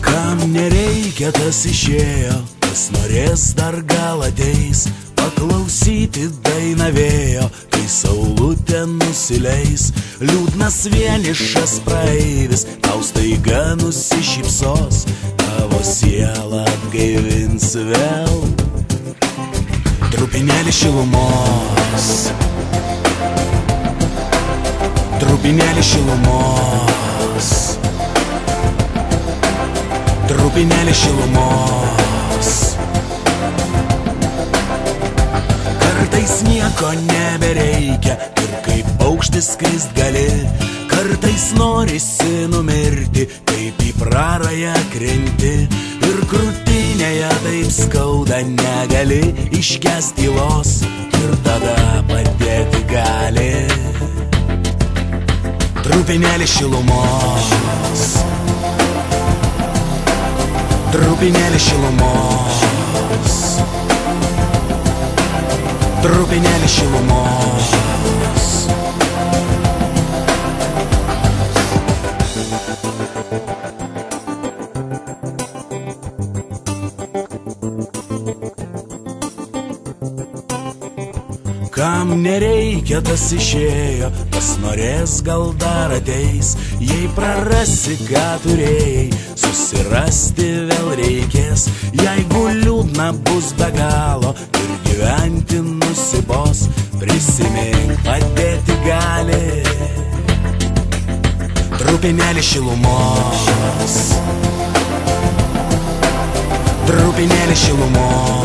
Kam nereikia, tas išėjo, kas norės dar gal ateis, paklausyti dainą vėjo, kai saulutė nusileis. Liūdnas vienišas praeivis tau staiga nusišypsos, tavo sielą atgaivins vėl trupinėlį šilumos, trupinėlį šilumos, trupinėlį šilumos. Kartais nieko nebereikia ir kaip paukštis skrist gali, kartais norisi numirti, kaip į prarają krenti, ir krūtinėje taip skauda, negali iškęst tylos, ir tada padėti gali trupinėlį šilumos, trupinėlį šilumos, trupinėlį šilumos. Kam nereikia, tas išėjo, kas norės gal dar ateis, jei prarasi, ką turėjai, susirasti vėl reikės. Jeigu liūdna bus be galo ir gyventi nusibos, prisimink, padėti gali trupinėlį šilumos, trupinėlį šilumos,